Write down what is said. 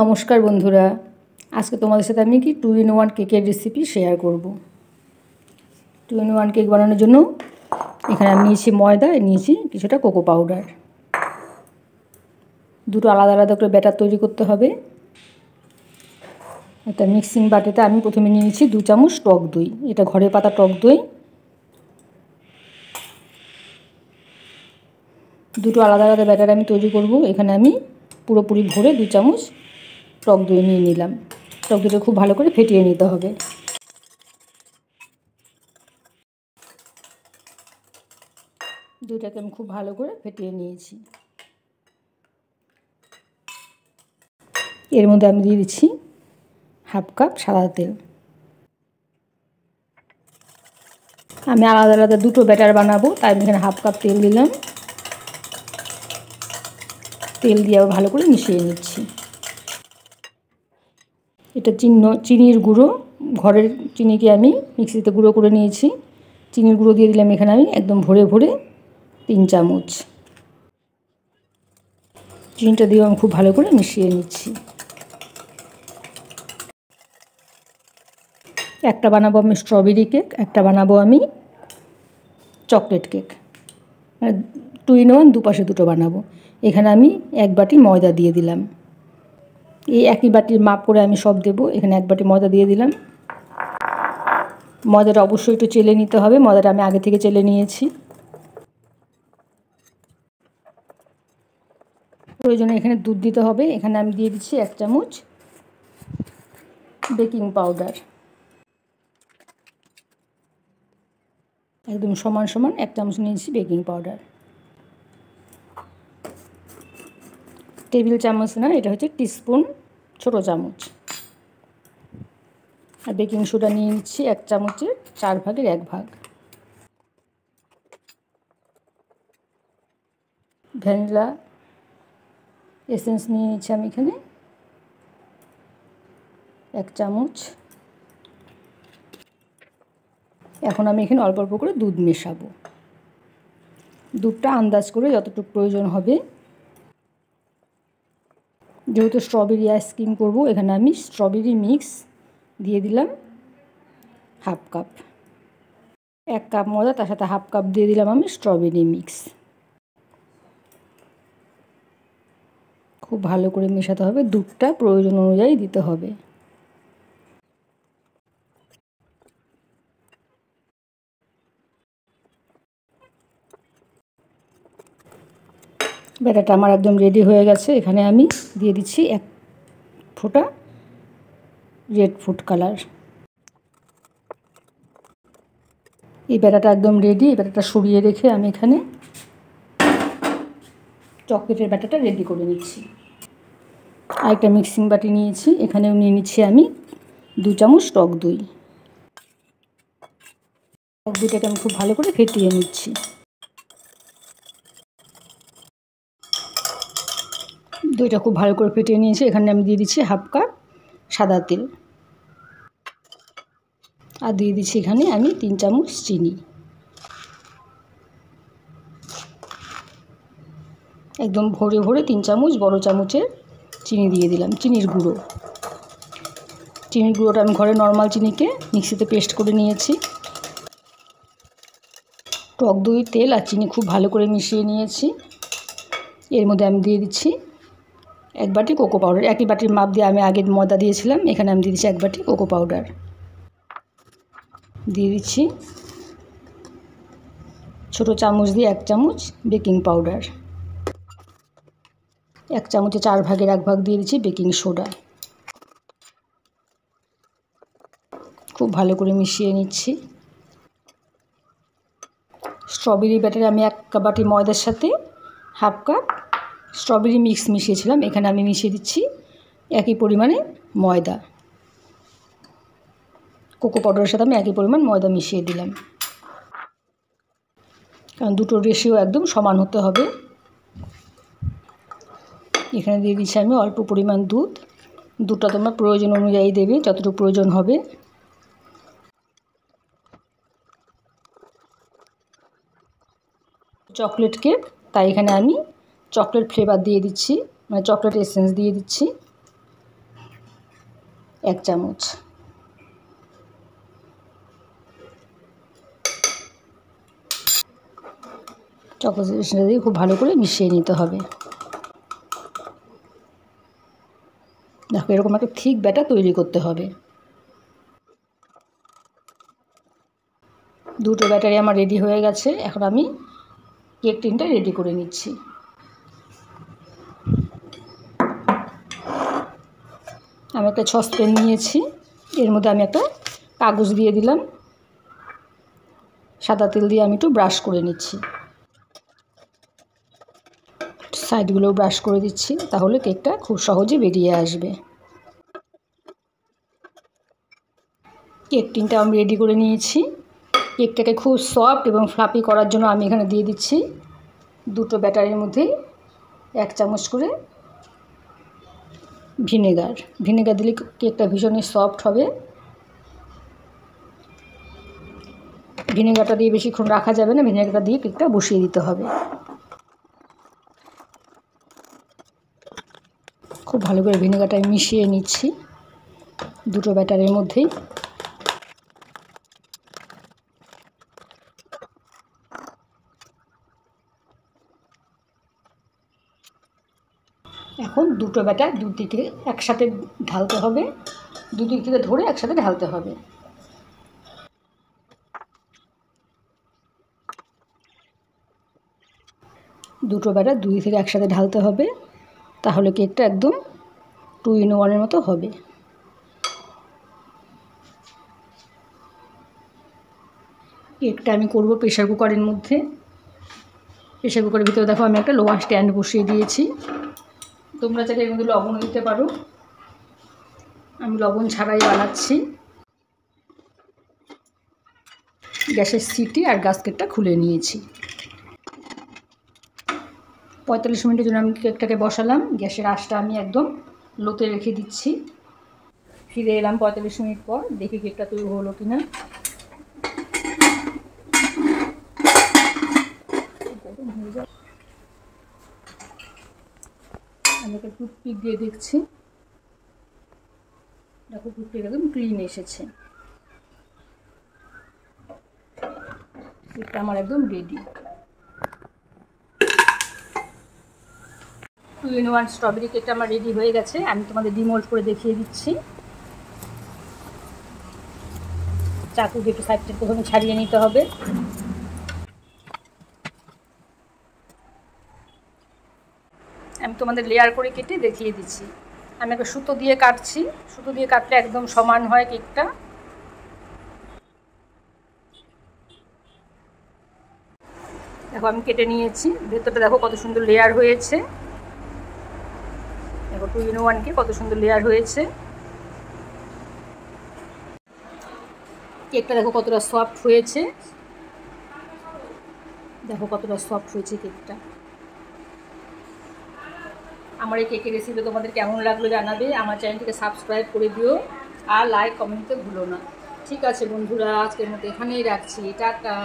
নমস্কার বন্ধুরা, আজকে তোমাদের সাথে আমি কি 2-in-1 কেকের রেসিপি শেয়ার করব। 2-in-1 কেক বানানোর জন্য এখানে আমি নিয়েছি ময়দা, নিয়েছি কিছুটা কোকো পাউডার। দুটো আলাদা আলাদা করে ব্যাটার তৈরি করতে হবে। একটা মিক্সিং বাটিতে আমি প্রথমে নিয়েছি 2 চামচ টক দই, এটা ঘরে পাতা টক দই। দুটো আলাদা আলাদা ব্যাটার আমি তৈরি করব। এখানে আমি পুরোপুরি ভরে 2 চামচ টক দই নিয়ে নিলাম। টক দইটা খুব ভালো করে ফেটিয়ে নিতে হবে। দইটাকে আমি খুব ভালো করে ফেটিয়ে নিয়েছি। এর মধ্যে আমি দিয়ে দিচ্ছি হাফ কাপ সাদা তেল। আমি আলাদা আলাদা দুটো ব্যাটার বানাবো, তাই আমি এখানে হাফ কাপ তেল দিলাম। তেল দিয়ে আবার ভালো করে মিশিয়ে নিচ্ছি। এটা চিনির গুঁড়ো, ঘরের চিনিকে আমি মিক্সিতে গুঁড়ো করে নিয়েছি। চিনির গুঁড়ো দিয়ে দিলাম এখানে আমি একদম ভরে ভরে 3 চামচ। চিনিটা দিয়ে আমি খুব ভালো করে মিশিয়ে নিচ্ছি। একটা বানাবো আমি স্ট্রবেরি কেক, একটা বানাবো আমি চকলেট কেক। 2-in-1 দুপাশে দুটো বানাবো। এখানে আমি 1 বাটি ময়দা দিয়ে দিলাম। এই একই বাটির মাপ করে আমি সব দেবো। এখানে 1 বাটি ময়দা দিয়ে দিলাম। ময়দাটা অবশ্যই একটু চেলে নিতে হবে। ময়দাটা আমি আগে থেকে চেলে নিয়েছি। প্রয়োজনে এখানে দুধ দিতে হবে। এখানে আমি দিয়ে দিচ্ছি 1 চামচ বেকিং পাউডার। একদম সমান সমান 1 চামচ নিয়েছি বেকিং পাউডার। টেবিল চামচ না, এটা হচ্ছে টিস্পুন, ছোটো চামচ। আর বেকিং সোডা নিয়ে নিচ্ছি 1 চামচের 4 ভাগের 1 ভাগ। ভ্যানিলা এসেন্স নিয়ে নিচ্ছি আমি এখানে 1 চামচ। এখন আমি এখানে অল্প অল্প করে দুধ মেশাবো। দুধটা আন্দাজ করে যতটুকু প্রয়োজন হবে। যেহেতু স্ট্রবেরি আইসক্রিম করব, এখানে আমি স্ট্রবেরি মিক্স দিয়ে দিলাম হাফ কাপ। 1 কাপ ময়দা, তার সাথে হাফ কাপ দিয়ে দিলাম আমি স্ট্রবেরি মিক্স। খুব ভালো করে মেশাতে হবে। দুধটা প্রয়োজন অনুযায়ী দিতে হবে। ব্যাটারটা আমার একদম রেডি হয়ে গেছে। এখানে আমি দিয়ে দিচ্ছি 1 ফোঁটা রেড ফুড কালার। এই ব্যাটারটা একদম রেডি। এই ব্যাটারটা সরিয়ে রেখে আমি এখানে চকলেটের ব্যাটারটা রেডি করে নিচ্ছি। আরেকটা মিক্সিং বাটি নিয়েছি, এখানেও নিয়ে নিচ্ছি আমি 2 চামচ টক দই। টক দইটাকে আমি খুব ভালো করে ফেটিয়ে নিচ্ছি। দইটা খুব ভালো করে ফেটিয়ে নিয়েছি। এখানে আমি দিয়ে দিচ্ছি হাফ কাপ সাদা তেল। আর দিয়ে দিচ্ছি এখানে আমি 3 চামচ চিনি। একদম ভরে ভরে 3 চামচ বড় চামচের চিনি দিয়ে দিলাম। চিনির গুঁড়ো, চিনির গুঁড়োটা আমি ঘরে নর্মাল চিনিকে মিক্সিতে পেস্ট করে নিয়েছি। টক দই, তেল আর চিনি খুব ভালো করে মিশিয়ে নিয়েছি। এর মধ্যে আমি দিয়ে দিচ্ছি 1 বাটি কোকো পাউডার। একই বাটির মাপ দিয়ে আমি আগে ময়দা দিয়েছিলাম। এখানে আমি দিয়ে দিচ্ছি 1 বাটি কোকো পাউডার। দিয়ে দিচ্ছি ছোটো চামচ দিয়ে 1 চামচ বেকিং পাউডার। 1 চামচে 4 ভাগের 1 ভাগ দিয়ে দিচ্ছি বেকিং সোডা। খুব ভালো করে মিশিয়ে নিচ্ছি। স্ট্রবেরি ব্যাটারে আমি 1 বাটি ময়দার সাথে হাফ কাপ স্ট্রবেরি মিক্স মিশিয়েছিলাম। এখানে আমি মিশিয়ে দিচ্ছি একই পরিমাণে ময়দা। কোকো পাউডারের সাথে আমি একই পরিমাণ ময়দা মিশিয়ে দিলাম, কারণ দুটোর রেশিও একদম সমান হতে হবে। এখানে দিয়ে দিচ্ছি আমি অল্প পরিমাণ দুধ। দুধটা তোমার প্রয়োজন অনুযায়ী দেবে, যতটুকু প্রয়োজন হবে। চকলেট কেক, তাই এখানে আমি চকলেট ফ্লেভার দিয়ে দিচ্ছি, মানে চকলেট এসেন্স দিয়ে দিচ্ছি। 1 চামচ। চকোলেটটা দিয়ে খুব ভালো করে মিশিয়ে নিতে হবে। দেখো এরকম একটা থিক ব্যাটার তৈরি করতে হবে। দুটো ব্যাটারি আমার রেডি হয়ে গেছে। এখন আমি কেক টিনটা রেডি করে নিচ্ছি। আমি একটা সসপ্যান নিয়েছি, এর মধ্যে আমি একটা কাগজ দিয়ে দিলাম, সাদা তেল দিয়ে আমি একটু ব্রাশ করে নিচ্ছি, সাইডগুলো ব্রাশ করে দিচ্ছি, তাহলে কেকটা খুব সহজে বেরিয়ে আসবে। কেক টিনটা আমি রেডি করে নিয়েছি। কেকটাকে খুব সফট এবং ফ্লাফি করার জন্য আমি এখানে দিয়ে দিচ্ছি দুটো ব্যাটারির মধ্যে 1 চামচ করে ভিনেগার। ভিনেগার দিলে কেকটা ভীষণই সফট হবে। ভিনেগারটা দিয়ে বেশিক্ষণ রাখা যাবে না, ভিনেগারটা দিয়ে কেকটা বসিয়ে দিতে হবে। খুব ভালো করে ভিনেগারটা মিশিয়ে নিচ্ছি দুটো ব্যাটারির মধ্যেই। এখন দুটো ব্যাটার দুদিক থেকে একসাথে ঢালতে হবে, দুদিক থেকে ধরে একসাথে ঢালতে হবে। দুটো ব্যাটার দুই থেকে একসাথে ঢালতে হবে, তাহলে কেকটা একদম 2 in 1 মতো হবে। কেকটা আমি করব প্রেশার কুকারের মধ্যে। প্রেশার কুকারের ভিতরে দেখো আমি একটা লোহার স্ট্যান্ড বসিয়ে দিয়েছি। তোমরা চাইলে এর মধ্যে লবণ দিতে পারো, আমি লবণ ছাড়াই বানাচ্ছি। গ্যাসের সিটি আর গাস্কেটটা খুলে নিয়েছি। 45 মিনিটের জন্য আমি কেকটাকে বসালাম। গ্যাসের আঁচটা আমি একদম লোতে রেখে দিচ্ছি। ফিরে এলাম 45 মিনিট পর, দেখি কেকটা তৈরি হলো কিনা। আমি একটা টুথপিক দিয়ে দেখছি, দেখো টুথপিক একদম ক্লিন এসেছে। কেকটা আমার একদম রেডি। 2 in 1 স্ট্রবেরি কেকটা আমার রেডি হয়ে গেছে। আমি তোমাদের ডিমোল্ড করে দেখিয়ে দিচ্ছি। চাকু দিয়ে একটু সাইডটা প্রথমে ছাড়িয়ে নিতে হবে। আমি তোমাদের লেয়ার করে কেটে দেখিয়ে দিচ্ছি। আমি একটা সুতো দিয়ে কাটছি, সুতো দিয়ে কাটলে একদম সমান হয় কেকটা। দেখো আমি কেটে নিয়েছি, ভেতরটা দেখো কত সুন্দর লেয়ার হয়েছে। দেখো 2 in 1 কে কত সুন্দর লেয়ার হয়েছে। কেকটা দেখো কতটা সফট হয়েছে, দেখো কতটা সফট হয়েছে কেকটা। আমার এই কেকের রেসিপি তোমাদের কেমন লাগলো জানাবে। আমার চ্যানেলটিকে সাবস্ক্রাইব করে দিও আর লাইক কমেন্ট করতে ভুলো না। ঠিক আছে বন্ধুরা, আজকের মতো এখানেই রাখছি। টাটা।